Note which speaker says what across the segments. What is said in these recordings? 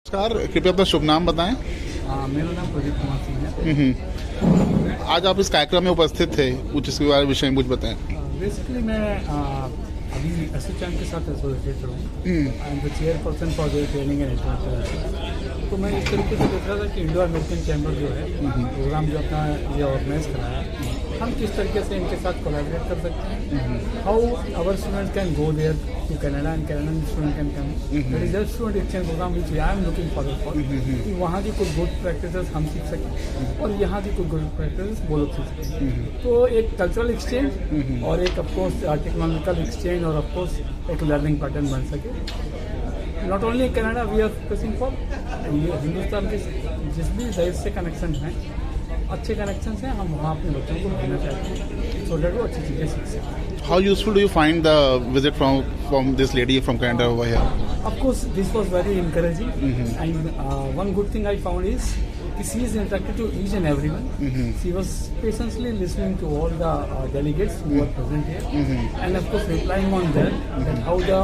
Speaker 1: नमस्कार, कृपया अपना शुभ नाम बताएं।
Speaker 2: मेरा नाम प्रदीप कुमार सिंह है।
Speaker 1: आज आप इस कार्यक्रम में उपस्थित थे, कुछ इसके बारे विषय में कुछ बताएं।
Speaker 2: बेसिकली मैं अभी एसोचैम के साथ एसोसिएट हूँ। I am the chairperson for their training and international. तो मैं इस तरीके से देख रहा था कि इंडो अमेरिकन चैम्बर जो है प्रोग्राम जो अपना ये ऑर्गेनाइज कराया, हम किस तरीके से इनके साथ कोलैबोरेट कर सकते हैं। How our students can go there to Canada and Canadian student can come. That is just student exchange program which I am looking forward for, कि वहाँ की कुछ गुड प्रैक्टिसेस हम सीख सकें और यहाँ की कुछ गुड प्रैक्टिसेस वो लोग सीख सकें। तो एक कल्चरल एक्सचेंज और एक ऑफकोर्स टेक्नोलॉजिकल एक्सचेंज और ऑफकोर्स एक लर्निंग पैटर्न बन सके। Not only Canada, we are focusing for Hindustan के जिस भी देश से कनेक्शन हैं, अच्छे कनेक्शन हैं, हम वहाँ अपने बच्चों को भेजना चाहते हैं सो दैट वो अच्छी चीज़ें सीख सकें।
Speaker 1: How useful do you find the visit from this lady from Canada over here?
Speaker 2: Of course, this was very encouraging, and one good thing I found is she is interacted to each and everyone. She was patiently listening to all the delegates who were present here, and of course replying on that how the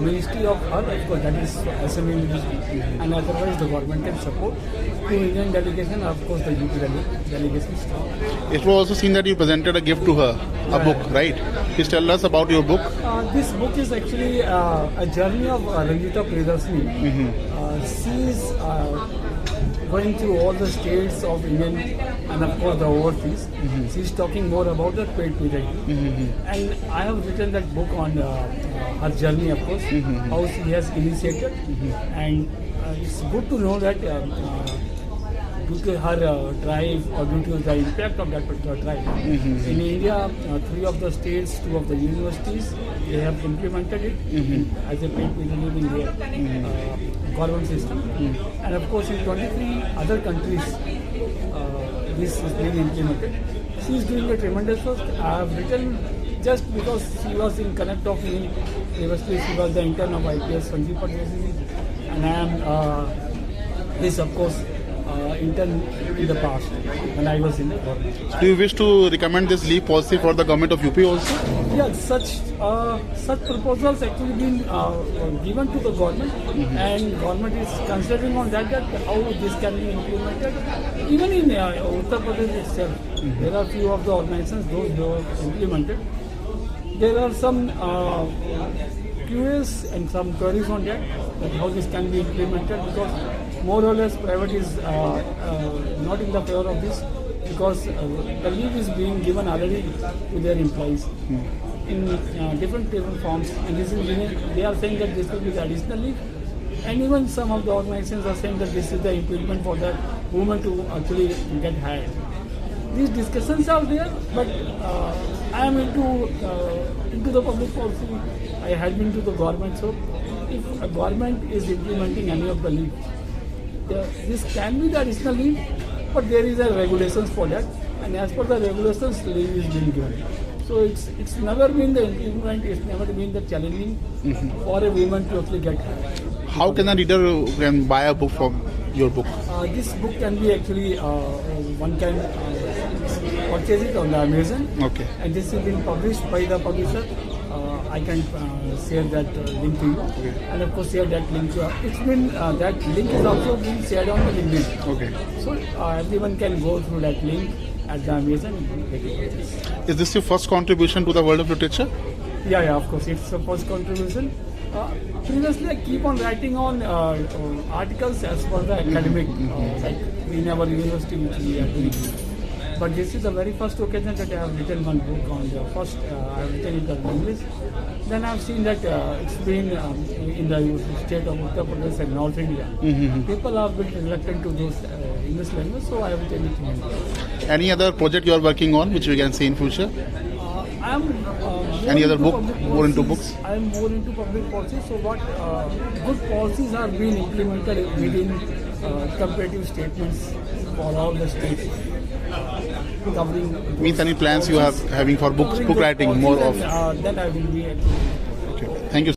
Speaker 2: Ministry of Health, of course that is SME Ministry, and otherwise the government can support to Indian delegation, of course the UP delegation staff.
Speaker 1: It was also seen that you presented a gift to her, a book, right? Please tell us about your book.
Speaker 2: This book is actually a journey of Ranjita Priyadarshini. She is going through all the states of Indian and of course the overseas. She is talking more about the paid period. And I have written that book on her journey, of course, how she has initiated. And it's good to know that due to her drive or due to the impact of that particular drive, in India, 3 of the states, 2 of the universities, they have implemented it as a paid period in their government system. And of course, in 23 other countries, this is being implemented. She is doing a tremendous work. I have written just because she was in connect of me. Previously, she was the intern of IPS Sanjeev Patel, and I am this, of course, intern in the past when I was in the government.
Speaker 1: Do you wish to recommend this leave policy for the government of UP also?
Speaker 2: Yeah, such proposals actually been given to the government, and government is considering on that how this can be implemented. Even in Uttar Pradesh itself, there are few of the organizations those who have implemented. There are some QAs and some queries on that how this can be implemented, because more or less private is not in the favor of this, because the leave is being given already to their employees in different forms, and this is they are saying that this will be the additional leave, and even some of the organizations are saying that this is the improvement for the women to actually get hired. These discussions are there, but I am into the public policy. I had been to the government, so if a government is implementing any of the leave, this can be the additional leave, but there is a regulations for that, and as per the regulations, leave is being given. So it's never been the improvement. It's never been the challenging for a woman to actually get hired.
Speaker 1: How can a reader can buy a book from your book?
Speaker 2: This book can be actually one can purchase it on the Amazon.
Speaker 1: Okay.
Speaker 2: And this is been published by the publisher. I can share that link to you, and of course share that link. It's been that link is also being shared on the LinkedIn.
Speaker 1: Okay.
Speaker 2: So everyone can go through that link at the Amazon and take it.
Speaker 1: Is this your first contribution to the world of literature?
Speaker 2: Yeah, of course, it's the first contribution. Previously, I keep on writing on articles as per the academic, like in our university, which we are doing. But this is the very first occasion that I have written one book on the first. I have written it in English. Then I have seen that it's been in the state of Uttar Pradesh and North India. People are a bit reluctant to those English language, so I have written it in English.
Speaker 1: Any other project you are working on which we can see in future?
Speaker 2: I am
Speaker 1: any other book, more into books?
Speaker 2: I am more into public policy. So what good policies are being implemented within comparative statements for all the states. Covering
Speaker 1: means any plans you are having for book writing more of?
Speaker 2: Then I will be.
Speaker 1: Okay. Thank you.